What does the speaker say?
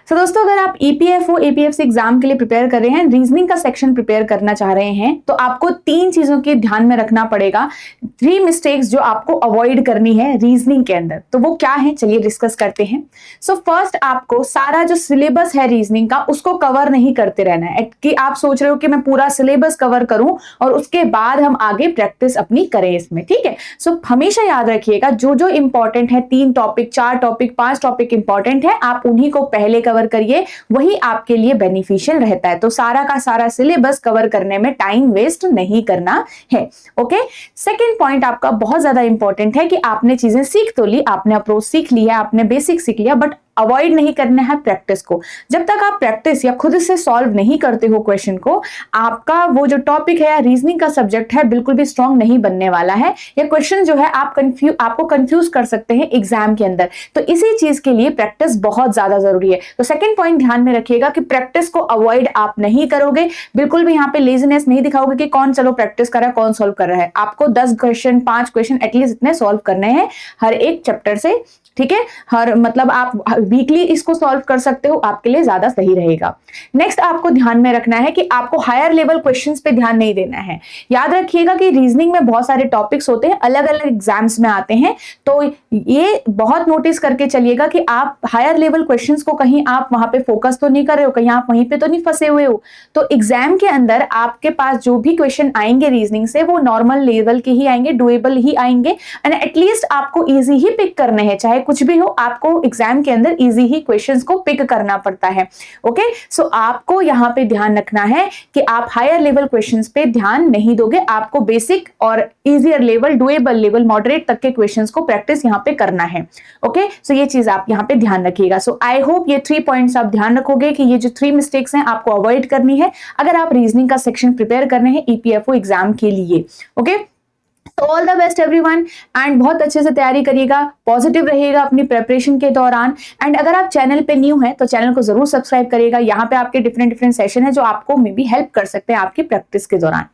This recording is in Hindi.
तो दोस्तों अगर आप ईपीएफओ एपीएफसी एग्जाम के लिए प्रिपेयर कर रहे हैं, रीजनिंग का सेक्शन प्रिपेयर करना चाह रहे हैं, तो आपको 3 चीजों के ध्यान में रखना पड़ेगा। 3 मिस्टेक्स जो आपको अवॉइड करनी है रीजनिंग के अंदर, तो वो क्या है चलिए डिस्कस करते हैं। सो फर्स्ट आपको सारा जो सिलेबस है रीजनिंग का उसको कवर नहीं करते रहना है कि आप सोच रहे हो कि मैं पूरा सिलेबस कवर करूं और उसके बाद हम आगे प्रैक्टिस अपनी करें इसमें, ठीक है। सो हमेशा याद रखिएगा जो जो इंपॉर्टेंट है, 3 टॉपिक 4 टॉपिक 5 टॉपिक इंपॉर्टेंट है, आप उन्हीं को पहले कवर करिए, वही आपके लिए बेनिफिशियल रहता है। तो सारा का सारा सिलेबस कवर करने में टाइम वेस्ट नहीं करना है। ओके, सेकंड पॉइंट आपका बहुत ज्यादा इंपॉर्टेंट है कि आपने चीजें सीख तो ली, आपने अप्रोच सीख लिया, आपने बेसिक सीख लिया, बट अवॉइड नहीं करना है प्रैक्टिस को। जब तक आप प्रैक्टिस या खुद से सॉल्व नहीं करते हो क्वेश्चन को, आपका वो जो टॉपिक है या रीजनिंग का सब्जेक्ट है बिल्कुल भी स्ट्रांग नहीं बनने वाला है, या क्वेश्चन जो है आपको कंफ्यूज कर सकते हैं एग्जाम के अंदर। तो इसी चीज के लिए प्रैक्टिस बहुत ज्यादा जरूरी है। तो सेकंड पॉइंट ध्यान में रखिएगा कि प्रैक्टिस को अवॉइड आप नहीं करोगे, बिल्कुल भी यहाँ पे लेजीनेस नहीं दिखाओगे कि कौन चलो प्रैक्टिस कर रहा है, कौन सॉल्व कर रहा है। आपको 10 क्वेश्चन 5 क्वेश्चन एटलीस्ट इतने सॉल्व करने हैं हर एक चैप्टर से, ठीक है। हर मतलब आप वीकली इसको सॉल्व कर सकते हो, आपके लिए ज्यादा सही रहेगा। नेक्स्ट आपको ध्यान में रखना है कि आपको हायर लेवल क्वेश्चंस पे ध्यान नहीं देना है। याद रखिएगा कि रीजनिंग में बहुत सारे टॉपिक्स होते हैं, अलग अलग एग्जाम्स में आते हैं, तो ये बहुत नोटिस करके चलिएगा कि आप हायर लेवल क्वेश्चंस को कहीं आप वहां पे फोकस तो नहीं कर रहे हो, कहीं आप वहीं पे तो नहीं फंसे हुए हो। तो एग्जाम के अंदर आपके पास जो भी क्वेश्चन आएंगे रीजनिंग से वो नॉर्मल लेवल के ही आएंगे, डुएबल ही आएंगे, एंड एटलीस्ट आपको इजी ही पिक करने हैं। चाहे कुछ भी हो, आपको एग्जाम के अंदर इजी ही क्वेश्चंस को पिक करना पड़ता है। ओके, सो आपको यहां पे ध्यान रखना है कि आप हायर लेवल क्वेश्चंस पे ध्यान नहीं दोगे, आपको बेसिक और easier level, doable level, moderate तक के क्वेश्चंस को प्रैक्टिस यहां पे करना है। ओके, सो ये चीज आप यहां पे ध्यान रखिएगा। सो आई होप ये 3 पॉइंट्स आप ध्यान रखोगे कि ये जो 3 मिस्टेक्स हैं आपको अवॉइड करनी है अगर आप रीजनिंग का सेक्शन प्रिपेयर करने हैं ईपीएफओ एग्जाम के लिए। ओके, तो all the best everyone, and बहुत अच्छे से तैयारी करिएगा, पॉजिटिव रहिएगा अपनी प्रिपरेशन के दौरान। एंड अगर आप चैनल पे न्यू हैं तो चैनल को जरूर सब्सक्राइब करिएगा। यहाँ पे आपके डिफरेंट सेशन है जो आपको मे बी हेल्प कर सकते हैं आपकी प्रैक्टिस के दौरान।